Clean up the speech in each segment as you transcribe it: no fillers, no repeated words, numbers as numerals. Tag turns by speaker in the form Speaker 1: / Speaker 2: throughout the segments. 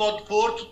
Speaker 1: 4th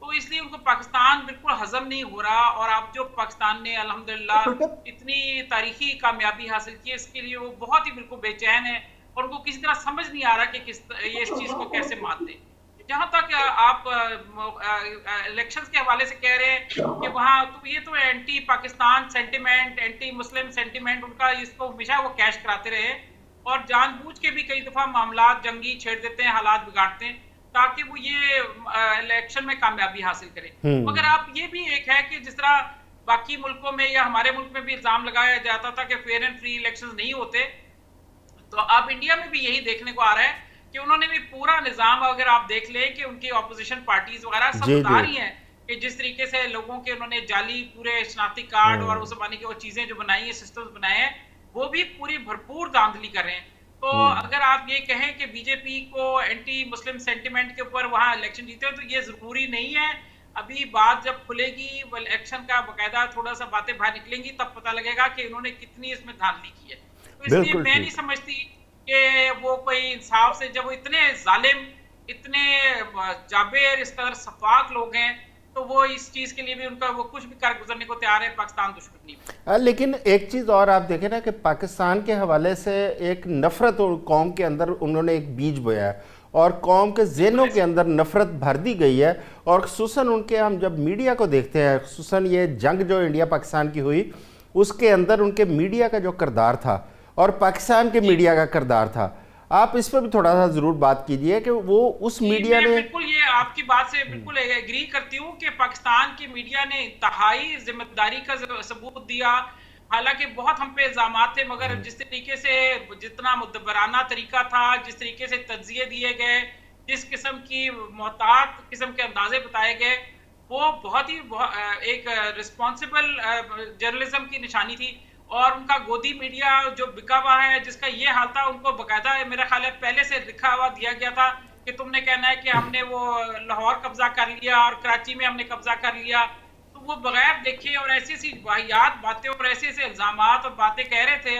Speaker 2: تو اس لیے ان کو پاکستان بالکل ہضم نہیں ہو رہا. اور اب جو پاکستان نے الحمدللہ اتنی تاریخی کامیابی حاصل کی ہے, اس کے لیے وہ بہت ہی بالکل بے چین ہے, اور ان کو کسی طرح سمجھ نہیں آ رہا کہ یہ اس چیز کو کیسے مات دیں. جہاں تک آپ الیکشنز کے حوالے سے کہہ رہے ہیں کہ وہاں تو یہ تو اینٹی پاکستان سینٹیمنٹ, اینٹی مسلم سینٹیمنٹ ان کا, اس کو ہمیشہ وہ کیش کراتے رہے, اور جان بوجھ کے بھی کئی دفعہ معاملات جنگی چھیڑ دیتے ہیں, حالات بگاڑتے ہیں تاکہ وہ یہ الیکشن میں کامیابی حاصل کرے. مگر آپ یہ بھی ایک ہے کہ جس طرح باقی ملکوں میں یا ہمارے ملک میں بھی الزام لگایا جاتا تھا کہ فیئر اینڈ فری الیکشنز نہیں ہوتے, تو اب انڈیا میں بھی یہی دیکھنے کو آ رہا ہے کہ انہوں نے بھی پورا نظام, اگر آپ دیکھ لیں کہ ان کی اپوزیشن پارٹیز وغیرہ سب بتا رہی ہیں کہ جس طریقے سے لوگوں کے انہوں نے جعلی پورے شناختی کارڈ اور اس زمانے کی وہ چیزیں جو بنائی ہیں, سسٹمز بنائے ہیں, وہ بھی پوری بھرپور دھاندلی کر رہے ہیں. تو اگر آپ یہ کہیں کہ بی جے پی کو اینٹی مسلم سینٹیمنٹ کے اوپر وہاں الیکشن جیتے ہیں, تو یہ ضروری نہیں ہے. ابھی بات جب کھلے گی, الیکشن کا باقاعدہ تھوڑا سا باتیں باہر نکلیں گی, تب پتہ لگے گا کہ انہوں نے کتنی اس میں دھاندلی کی ہے. تو اس لیے میں نہیں سمجھتی کہ وہ کوئی انصاف سے, جب وہ اتنے ظالم, اتنے جابر, اس قدر شفاق لوگ ہیں, تو وہ اس چیز کے لیے بھی ان کا وہ کچھ بھی کر گزرنے کو تیار ہے پاکستان دشمنی میں.
Speaker 3: لیکن ایک چیز اور آپ دیکھیں نا کہ پاکستان کے حوالے سے ایک نفرت قوم کے اندر انہوں نے ایک بیج بویا ہے, اور قوم کے ذہنوں کے اندر نفرت بھر دی گئی ہے. اور خصوصاً ان کے, ہم جب میڈیا کو دیکھتے ہیں, خصوصاً یہ جنگ جو انڈیا پاکستان کی ہوئی, اس کے اندر ان کے میڈیا کا جو کردار تھا اور پاکستان کے میڈیا کا کردار تھا, آپ اس پہ بھی تھوڑا سا ضرور بات کیجئے کہ وہ اس میڈیا نے.
Speaker 2: بالکل یہ آپ کی بات سے بالکل ایگری کرتی ہوں کہ پاکستان کی میڈیا نے انتہائی ذمہ داری کا ثبوت دیا. حالانکہ بہت ہم پہ الزامات تھے, مگر جس طریقے سے جتنا مدبرانہ طریقہ تھا, جس طریقے سے تجزیے دیے گئے, جس قسم کی محتاط قسم کے اندازے بتائے گئے, وہ بہت ہی ایک رسپانسبل جرنلزم کی نشانی تھی. اور ان کا گودی میڈیا جو بکا ہوا ہے, جس کا یہ حال تھا, ان کو باقاعدہ میرا خیال ہے پہلے سے لکھا ہوا دیا گیا تھا کہ تم نے کہنا ہے کہ ہم نے وہ لاہور قبضہ کر لیا اور کراچی میں ہم نے قبضہ کر لیا. تو وہ بغیر دیکھے اور ایسی ایسی واحد باتیں اور ایسے ایسے الزامات اور باتیں کہہ رہے تھے,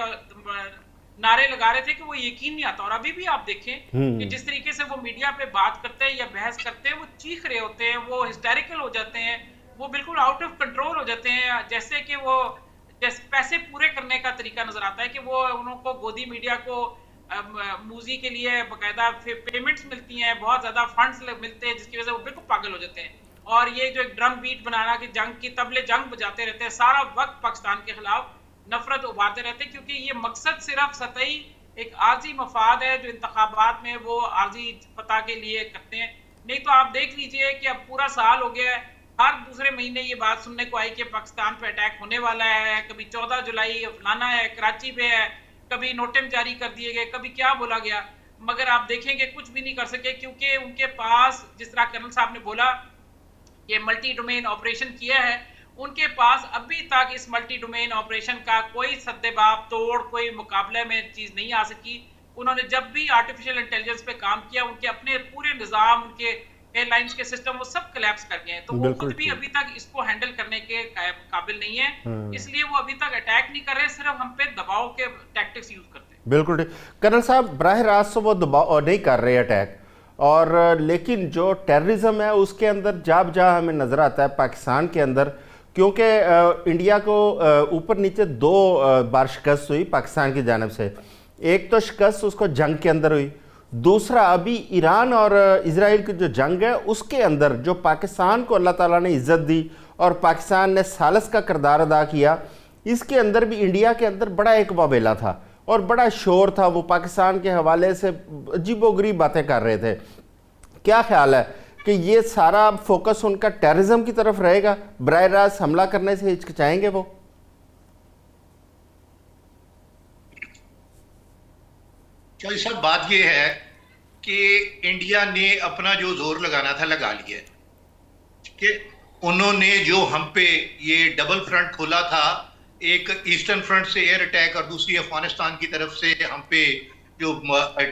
Speaker 2: نعرے لگا رہے تھے کہ وہ یقین نہیں آتا. اور ابھی بھی آپ دیکھیں کہ جس طریقے سے وہ میڈیا پہ بات کرتے ہیں یا بحث کرتے ہیں, وہ چیخ رہے ہوتے ہیں, وہ ہسٹیریکل ہو جاتے ہیں, وہ بالکل آؤٹ آف کنٹرول ہو جاتے ہیں, جیسے کہ وہ پیسے پورے کرنے کا طریقہ نظر آتا ہے کہ وہ انہوں کو گودی میڈیا کو موزی کے لیے باقاعدہ پیمنٹس ملتی ہیں, بہت زیادہ فنڈز ملتے ہیں, جس کی وجہ سے وہ بالکل پاگل ہو جاتے ہیں. اور یہ جو ڈرم بیٹ بنانا کہ جنگ کی طبلے جنگ بجاتے رہتے ہیں, سارا وقت پاکستان کے خلاف نفرت ابھارتے رہتے ہیں, کیونکہ یہ مقصد صرف سطحی ایک عارضی مفاد ہے جو انتخابات میں وہ عارضی فتح کے لیے کرتے ہیں. نہیں تو آپ دیکھ لیجئے کہ اب پورا سال ہو گیا ہے, ہر دوسرے مہینے یہ بات سننے کو آئی کہ پاکستان پہ اٹیک ہونے والا ہے, کبھی 14 جولائی فلانا ہے, کراچی پہ ہے, کبھی نوٹم جاری کر دیے گئے, کبھی کیا بولا گیا. مگر آپ دیکھیں کہ کچھ بھی نہیں کر سکے, کیونکہ ان کے پاس, جس طرح کرنل صاحب نے بولا کہ ملٹی ڈومین آپریشن کیا ہے, ان کے پاس ابھی تک اس ملٹی ڈومین آپریشن کا کوئی سدباب توڑ, کوئی مقابلے میں چیز نہیں آ سکی. انہوں نے جب بھی آرٹیفیشل انٹیلیجنس پہ کام کیا, ان کے اپنے پورے نظام, ان کے ایئر لائنز کے سسٹم وہ سب کلیپس کر گئے ہیں. تو وہ خود بھی ابھی تک اس کو ہینڈل کرنے کے قابل نہیں ہے, اس لیے وہ ابھی تک اٹیک نہیں کر رہے, صرف ہم پہ دباؤ کے ٹیکٹکس یوز کرتے ہیں.
Speaker 3: بالکل ٹھیک. کرنل صاحب, براہ راست وہ دباؤ نہیں کر رہے اٹیک, اور لیکن جو ٹیررزم ہے اس کے اندر جاب جا ہمیں نظر آتا ہے پاکستان کے اندر, کیونکہ انڈیا کو اوپر نیچے 2 بار شکست ہوئی پاکستان کی جانب سے. ایک تو شکست اس کو جنگ کے اندر ہوئی, دوسرا ابھی ایران اور اسرائیل کی جو جنگ ہے اس کے اندر جو پاکستان کو اللہ تعالیٰ نے عزت دی اور پاکستان نے ثالث کا کردار ادا کیا, اس کے اندر بھی انڈیا کے اندر بڑا ایک واویلا تھا اور بڑا شور تھا. وہ پاکستان کے حوالے سے عجیب و غریب باتیں کر رہے تھے. کیا خیال ہے کہ یہ سارا فوکس ان کا ٹیررزم کی طرف رہے گا, براہ راست حملہ کرنے سے ہچکچائیں گے وہ؟
Speaker 1: چوہدری صاحب, بات یہ ہے کہ انڈیا نے اپنا جو زور لگانا تھا لگا لیا, کہ انہوں نے جو ہم پہ یہ ڈبل فرنٹ کھولا تھا, ایک ایسٹرن فرنٹ سے ایئر اٹیک اور دوسری افغانستان کی طرف سے ہم پہ جو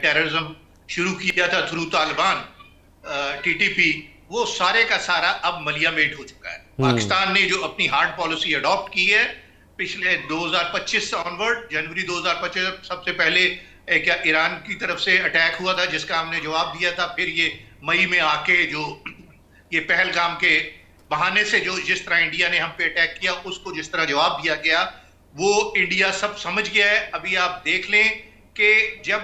Speaker 1: ٹیررزم شروع کیا تھا through Taliban, T T P, وہ سارے کا سارا اب ملیا میٹ ہو چکا ہے. پاکستان نے جو اپنی ہارڈ پالیسی اڈاپٹ کی ہے پچھلے 2025 سے آنورڈ, جنوری 2025 سب سے پہلے کیا ایران کی طرف سے اٹیک ہوا تھا جس کا ہم نے جواب دیا تھا, پھر یہ مئی میں آ کے جو یہ پہلگام کے بہانے سے جو جس طرح انڈیا نے ہم پہ اٹیک کیا اس کو جس طرح جواب دیا گیا وہ انڈیا سب سمجھ گیا ہے. ابھی آپ دیکھ لیں کہ جب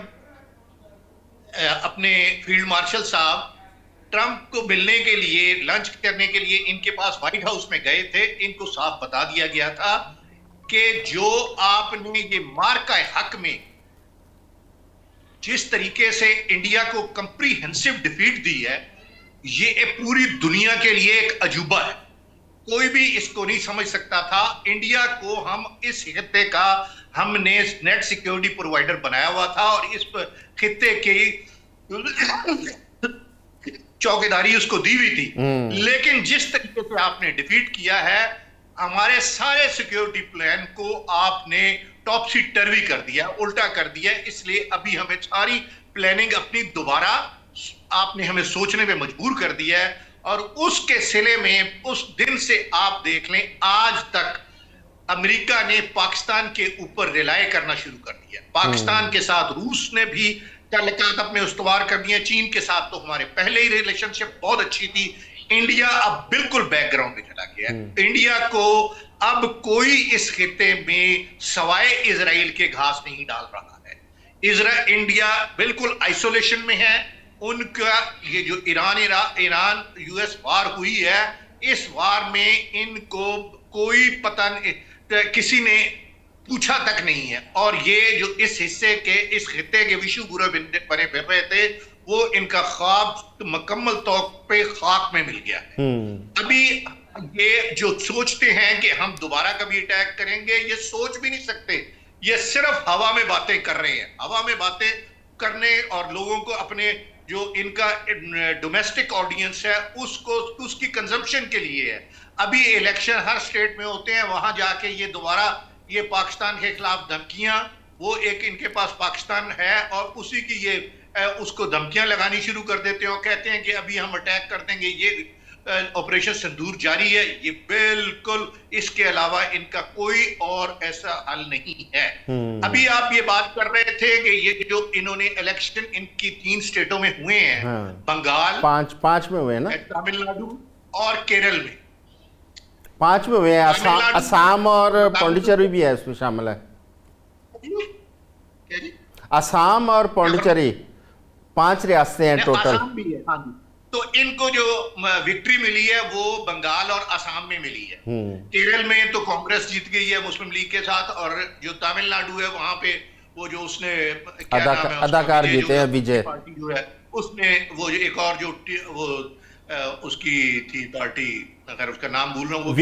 Speaker 1: اپنے فیلڈ مارشل صاحب ٹرمپ کو ملنے کے لیے لنچ کرنے کے لیے ان کے پاس وائٹ ہاؤس میں گئے تھے, ان کو صاف بتا دیا گیا تھا کہ جو آپ نے یہ مارکہ حق میں جس طریقے سے انڈیا کو کمپریہنسو ڈیفیٹ دی ہے یہ پوری دنیا کے لیے ایک عجوبہ ہے. کوئی بھی اس کو نہیں سمجھ سکتا تھا. انڈیا کو ہم اس خطے کا ہم نے نیٹ سیکیورٹی پرووائڈر بنایا ہوا تھا اور اس خطے کی چوکیداری اس کو دی ہوئی تھی, لیکن جس طریقے سے آپ نے ڈیفیٹ کیا ہے ہمارے سارے سیکیورٹی پلان کو آپ نے ٹاپسی ٹروی کر دیا, الٹا کر دیا. اس لیے ابھی ہمیں ساری پلاننگ اپنی دوبارہ آپ نے ہمیں سوچنے پہ مجبور کر دیا ہے. اور اس کے سلے میں اس دن سے آپ دیکھ لیں آج تک امریکہ نے پاکستان کے اوپر ریلائے کرنا شروع کر دیا. پاکستان کے ساتھ روس نے بھی تعلقات اپنے استوار کر دیے. چین کے ساتھ تو ہمارے پہلے ہی ریلیشن شپ بہت اچھی تھی. انڈیا اب بالکل بیک گراؤنڈ میں چلا گیا ہے. انڈیا کو اب کوئی اس خطے میں سوائے اسرائیل کے گھاس نہیں ڈال رہا ہے. انڈیا بالکل آئسولیشن میں ہے. ان کا یہ جو ایران یو ایس وار ہوئی ہے اس وار میں ان کو کوئی پتہ نہیں, کسی نے پوچھا تک نہیں ہے. اور یہ جو اس حصے کے اس خطے کے وشو گرو بنے پھر رہے تھے وہ ان کا خواب مکمل طور پہ خاک میں مل گیا ہے. ابھی یہ جو سوچتے ہیں کہ ہم دوبارہ کبھی اٹیک کریں گے یہ سوچ بھی نہیں سکتے. یہ صرف ہوا میں باتیں کر رہے ہیں. ہوا میں باتیں کرنے اور لوگوں کو اپنے جو ان کا ڈومیسٹک آڈینس ہے اس کی کنزمپشن کے لیے ہے. ابھی الیکشن ہر اسٹیٹ میں ہوتے ہیں, وہاں جا کے یہ دوبارہ یہ پاکستان کے خلاف دھمکیاں, وہ ایک ان کے پاس پاکستان ہے اور اسی کی یہ اس کو دھمکیاں لگانی شروع کر دیتے ہیں اور کہتے ہیں کہ ابھی ہم اٹیک کر دیں گے. یہ آپریشن سندور جاری ہے. یہ بالکل اس کے علاوہ ان کا کوئی اور ایسا حل نہیں ہے. ابھی آپ یہ بات کر رہے تھے کہ یہ جو انہوں نے الیکشن ان کی 3 اسٹیٹوں میں ہوئے ہیں, بنگال
Speaker 3: 5 میں ہوئے نا,
Speaker 1: تامل ناڈو اور کیرل میں
Speaker 3: 5 میں ہوئے ہیں. آسام اور پونڈیچری بھی ہے اس میں شامل ہے. آسام اور پونڈیچری 5 ریاستیں ہیں ٹوٹل.
Speaker 1: تو ان کو جو وکٹری ملی ہے وہ بنگال اور آسام میں ملی ہے. کیرل میں تو کانگریس جیت گئی ہے مسلم لیگ کے ساتھ, اور جو تامل ناڈو ہے وہاں پہ وہ جو اس نے
Speaker 3: اداکار جیتے ہیں وجے,
Speaker 1: پارٹی جو ہے اس نے وہ ایک اور جو وہ اس کی تھی پارٹی, اگر اس کا نام بھول رہا ہوں,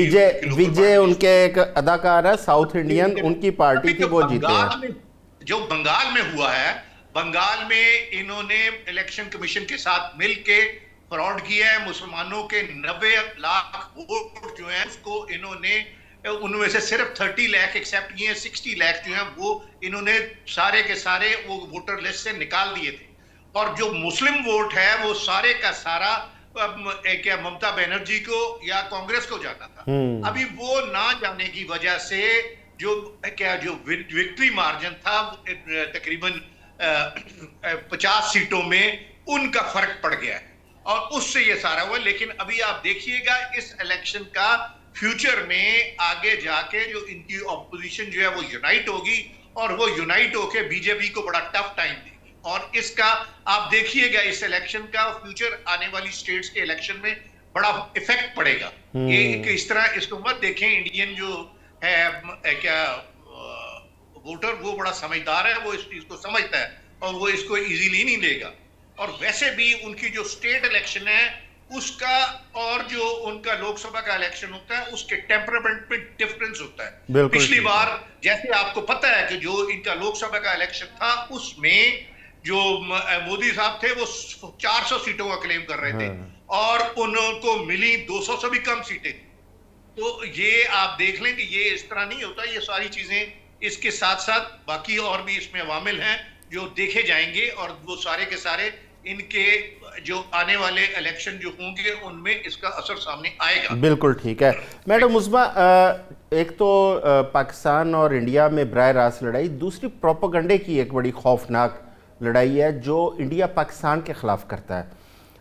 Speaker 3: وجے ان کے ایک اداکار ہے ساؤتھ انڈین, ان کی پارٹی تھی, وہ جیتے ہیں.
Speaker 1: جو بنگال میں ہوا ہے, بنگال میں انہوں نے الیکشن کمیشن کے ساتھ مل کے فراڈ کیا ہے. مسلمانوں کے 90 لاکھ ووٹ جو ہیں اس کو انہوں نے ان میں سے صرف 30 لاکھ ایکسیپٹ کیے ہیں. 60 لاکھ جو ہیں وہ انہوں نے سارے کے سارے وہ ووٹر لسٹ سے نکال دیے تھے. اور جو مسلم ووٹ ہے وہ سارے کا سارا کیا ممتا بنرجی کو یا کانگریس کو جاتا تھا. ابھی وہ نہ جانے کی وجہ سے جو وکٹری مارجن تھا تقریباً 50 سیٹوں میں ان کا فرق پڑ گیا ہے اور اس سے یہ سارا ہوا. لیکن ابھی آپ دیکھیے گا اس الیکشن کا فیوچر میں آگے جا کے جو ان کی اپوزیشن جو ہے وہ یونائٹ ہوگی اور وہ یونائٹ ہو کے بی جے پی کو بڑا ٹف ٹائم دے گی. اور اس کا آپ دیکھیے گا اس الیکشن کا فیوچر آنے والی سٹیٹس کے الیکشن میں بڑا ایفیکٹ پڑے گا. یہ اس طرح اس کو مت دیکھیں, انڈین جو ہے کیا ووٹر وہ بڑا سمجھدار ہے, وہ اس چیز کو سمجھتا ہے اور وہ اس کو ایزیلی نہیں لے گا. اور ویسے بھی ان کی جو اسٹیٹ الیکشن ہے اس کا اور جو ان کا لوک سبھا کا الیکشن ہوتا ہے اس کے ٹیمپرامنٹ پہ ڈفرنس ہوتا ہے. پچھلی بار جیسے آپ کو پتہ ہے کہ جو ان کا لوک سبھا کا الیکشن تھا اس میں جو مودی صاحب تھے وہ 400 سیٹوں کا کلیم کر رہے تھے اور ان کو ملی 200 سے بھی کم سیٹیں. تو یہ آپ دیکھ لیں کہ یہ اس طرح نہیں ہوتا. یہ ساری چیزیں اس کے ساتھ ساتھ باقی اور بھی اس میں عوامل ہیں جو دیکھے جائیں گے اور وہ سارے کے سارے ان کے جو آنے والے الیکشن جو ہوں گے ان میں اس کا اثر سامنے آئے گا.
Speaker 3: بالکل ٹھیک ہے. میڈم عظمیٰ, ایک تو پاکستان اور انڈیا میں براہ راست لڑائی, دوسری پروپیگنڈے کی ایک بڑی خوفناک لڑائی ہے جو انڈیا پاکستان کے خلاف کرتا ہے.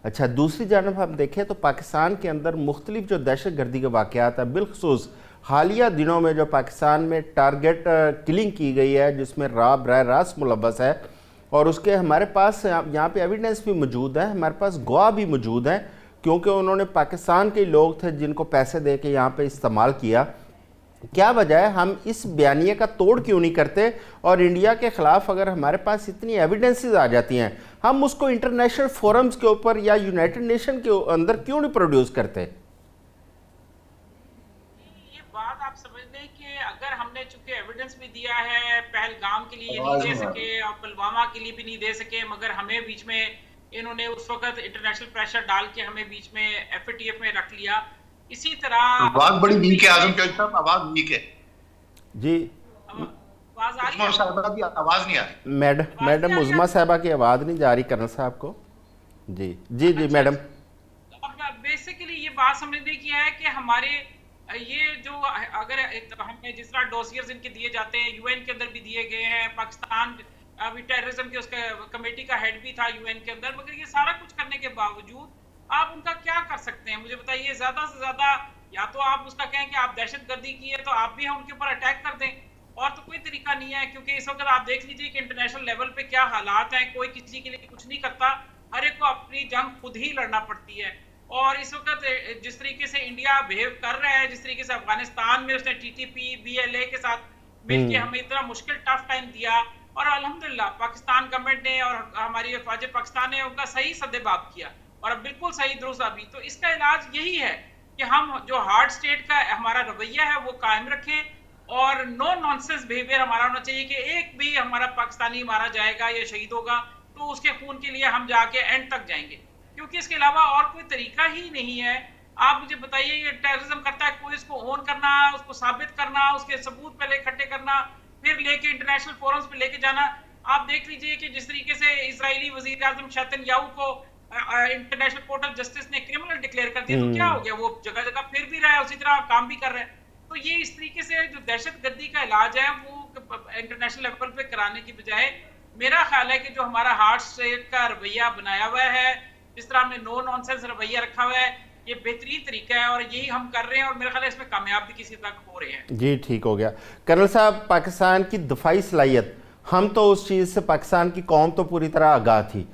Speaker 3: اچھا دوسری جانب ہم دیکھیں تو پاکستان کے اندر مختلف جو دہشت گردی کے واقعات ہیں، بالخصوص حالیہ دنوں میں جو پاکستان میں ٹارگٹ کلنگ کی گئی ہے جس میں راب براہ راست ملوث ہے، اور اس کے ہمارے پاس یہاں پہ ایویڈنس بھی موجود ہے، ہمارے پاس گواہ بھی موجود ہیں، کیونکہ انہوں نے پاکستان کے لوگ تھے جن کو پیسے دے کے یہاں پہ استعمال کیا۔ کیا وجہ ہے ہم اس بیانیے کا توڑ کیوں نہیں کرتے، اور انڈیا کے خلاف اگر ہمارے پاس اتنی ایویڈنسز آ جاتی ہیں ہم اس کو انٹرنیشنل فورمز کے اوپر یا یونائٹڈ نیشن کے اندر کیوں نہیں پروڈیوس کرتے؟
Speaker 2: یہ بات آپ سمجھ لیں کہ اگر ہم نے چونکہ ایویڈنس بھی دیا ہے، پہلگام کے لیے نہیں دے سکے اور پلوامہ کے لیے بھی نہیں دے سکے، مگر ہمیں بیچ میں انہوں نے اس وقت انٹرنیشنل پریشر ڈال کے ہمیں بیچ میں ایف اے ٹی ایف میں رکھ لیا۔ اسی طرح
Speaker 1: آواز بڑی ویک ہے اعظم چودھری صاحب، آواز ویک ہے
Speaker 3: جی
Speaker 2: آواز آ رہی
Speaker 1: عثمان
Speaker 2: ہے؟
Speaker 1: صاحبہ کی آواز نہیں آ رہی۔
Speaker 3: میڈم عظمیٰ صاحبہ کی آواز نہیں جا رہی کرنل صاحب کو؟ جی جی جی میڈم۔
Speaker 2: اب بیسیکلی یہ بات سمجھنے کی ہے کہ ہمارے یہ جو اگر ہم نے جس طرح ڈوسیئرز ان کے دیے جاتے ہیں، یو این کے اندر بھی دیے گئے ہیں، پاکستان ابھی ٹیررزم کے اس کا کمیٹی کا ہیڈ بھی تھا یو این کے اندر، مگر یہ سارا کچھ کرنے کے باوجود آپ ان کا کیا کر سکتے ہیں؟ مجھے بتائیے، زیادہ سے زیادہ یا تو آپ اس کا کہیں کہ آپ دہشت گردی کی ہے تو آپ بھی ان کے اوپر اٹیک کر دیں، اور تو کوئی طریقہ نہیں ہے، کیونکہ اس وقت آپ دیکھ لیجیے کہ انٹرنیشنل لیول پہ کیا حالات ہیں، کوئی کسی کے لیے کچھ نہیں کرتا، ہر ایک کو اپنی جنگ خود ہی لڑنا پڑتی ہے۔ اور اس وقت جس طریقے سے انڈیا بہیو کر رہا ہے، جس طریقے سے افغانستان میں اس نے T T P be L A کے ساتھ مل کے ہمیں اتنا مشکل ٹف ٹائم دیا، اور الحمدللہ پاکستان گورنمنٹ نے اور ہماری افواج پاکستان نے ان کا صحیح سدباب کیا، اور اب بالکل صحیح درست ابھی تو اس کا علاج یہی ہے کہ ہم جو ہارڈ اسٹیٹ کا ہمارا رویہ ہے وہ قائم رکھیں، اور نو نانسنس بیہیویئر ہمارا ہونا چاہیے کہ ایک بھی ہمارا پاکستانی مارا جائے گا یا شہید ہوگا تو اس کے خون کے لیے ہم جا کے اینڈ تک جائیں گے، کیونکہ اس کے علاوہ اور کوئی طریقہ ہی نہیں ہے۔ آپ مجھے بتائیے، یہ ٹیررزم کرتا ہے کوئی، اس کو اون کرنا، اس کو ثابت کرنا، اس کے ثبوت پہلے اکٹھے کرنا، پھر لے کے انٹرنیشنل فورمز پہ لے کے جانا۔ آپ دیکھ لیجئے کہ جس طریقے سے اسرائیلی وزیر اعظم شیطن یاہو کو انٹرنیشنل کورٹ آف جسٹس نے کرمنل ڈکلیئر کر دیا، تو کیا ہو گیا؟ وہ جگہ جگہ پھر بھی رہا ہے، اسی طرح کام بھی کر رہے ہیں۔ تو یہ اس طریقے سے جو دہشت گردی کا علاج ہے وہ انٹرنیشنل لیول پہ کرانے کی بجائے میرا خیال ہے کہ جو ہمارا ہارڈ اسٹیٹ کا رویہ بنایا ہوا ہے، جس طرح ہم نے نو نانسنس رویہ رکھا ہوا ہے، یہ بہترین طریقہ ہے اور یہی ہم کر رہے ہیں، اور میرا خیال ہے اس میں کامیاب بھی کسی تک ہو رہے ہیں۔
Speaker 3: جی ٹھیک ہو گیا کرنل صاحب۔ پاکستان کی دفاعی صلاحیت، ہم تو اس چیز سے پاکستان کی قوم تو پوری طرح آگاہ تھی،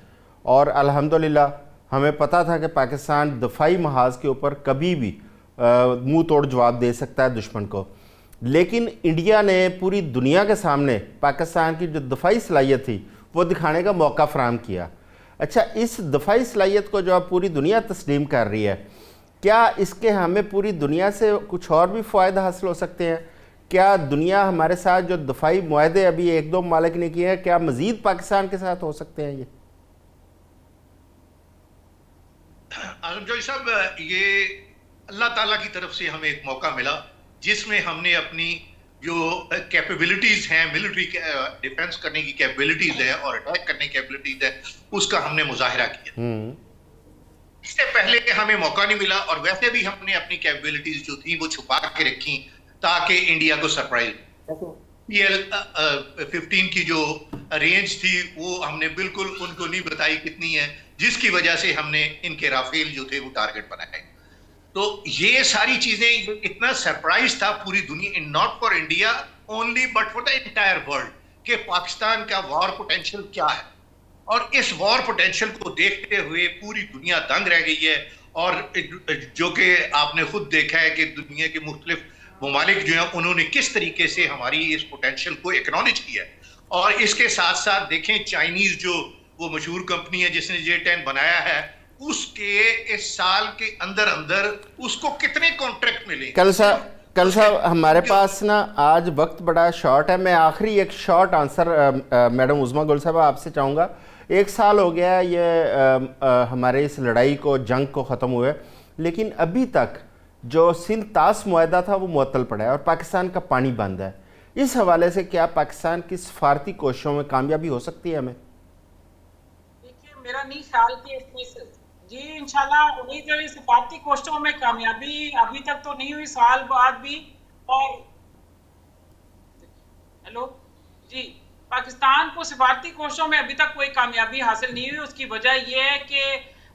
Speaker 3: اور الحمدللہ ہمیں پتہ تھا کہ پاکستان دفاعی محاذ کے اوپر کبھی بھی منہ توڑ جواب دے سکتا ہے دشمن کو، لیکن انڈیا نے پوری دنیا کے سامنے پاکستان کی جو دفاعی صلاحیت تھی وہ دکھانے کا موقع فراہم کیا۔ اچھا، اس دفاعی صلاحیت کو جو اب پوری دنیا تسلیم کر رہی ہے، کیا اس کے ہمیں پوری دنیا سے کچھ اور بھی فوائد حاصل ہو سکتے ہیں؟ کیا دنیا ہمارے ساتھ جو دفاعی معاہدے ابھی ایک دو ممالک نے کیے ہیں، کیا مزید پاکستان کے ساتھ ہو سکتے ہیں یہ؟
Speaker 1: اعظم چودھری صاحب، یہ اللہ تعالیٰ کی طرف سے ہمیں ایک موقع ملا جس میں ہم نے اپنی جو کیپیبلٹیز ہیں، ملٹری ڈیفنس کرنے کی کیپیبلٹیز ہیں اور اٹیک کرنے کی کیپیبلٹیز ہیں، اس کا ہم نے مظاہرہ کیا۔ اس سے پہلے ہمیں موقع نہیں ملا، اور ویسے بھی ہم نے اپنی کیپیبلٹیز جو تھیں وہ چھپا کے رکھی تاکہ انڈیا کو سرپرائز۔ پی ایل 15 کی جو رینج تھی وہ ہم نے بالکل ان کو نہیں بتائی کتنی ہے، جس کی وجہ سے ہم نے ان کے رافیل جو تھے وہ ٹارگٹ بنائے۔ تو یہ ساری چیزیں اتنا سرپرائز تھا پوری دنیا، not for India only but for the entire world, کہ پاکستان کا وار پوٹینشیل کیا ہے، اور اس وار پوٹینشیل کو دیکھتے ہوئے پوری دنیا دنگ رہ گئی ہے، اور جو کہ آپ نے خود دیکھا ہے کہ دنیا کے مختلف ممالک جو ہیں انہوں نے کس طریقے سے ہماری اس پوٹینشیل کو ایکنالج کیا ہے۔ اور اس کے ساتھ ساتھ دیکھیں چائنیز جو وہ مشہور کمپنی ہے جس نے J-10 بنایا ہے، اس کے اس سال کے اندر اندر اس کو کتنے کانٹریکٹ ملے۔
Speaker 3: کل صاحب ہمارے پاس نا آج وقت بڑا شارٹ ہے، میں آخری ایک شارٹ آنسر میڈم عظمیٰ گل صاحبہ آپ سے چاہوں گا۔ 1 سال ہو گیا یہ ہمارے اس لڑائی کو، جنگ کو ختم ہوئے، لیکن ابھی تک جو سندھ طاس معاہدہ تھا وہ معطل پڑا ہے اور پاکستان کا پانی بند ہے۔ اس حوالے سے کیا پاکستان کی سفارتی کوششوں میں کامیابی ہو سکتی ہے ہمیں؟
Speaker 2: دیکھیے، میرا نہیں خیال کہ اس میں جی انشاءاللہ امید ہے سفارتی کوششوں میں کامیابی ابھی تک تو نہیں ہوئی، سال بعد بھی۔ اور ہیلو جی، پاکستان کو سفارتی کوششوں میں ابھی تک کوئی کامیابی حاصل نہیں ہوئی۔ اس کی وجہ یہ ہے کہ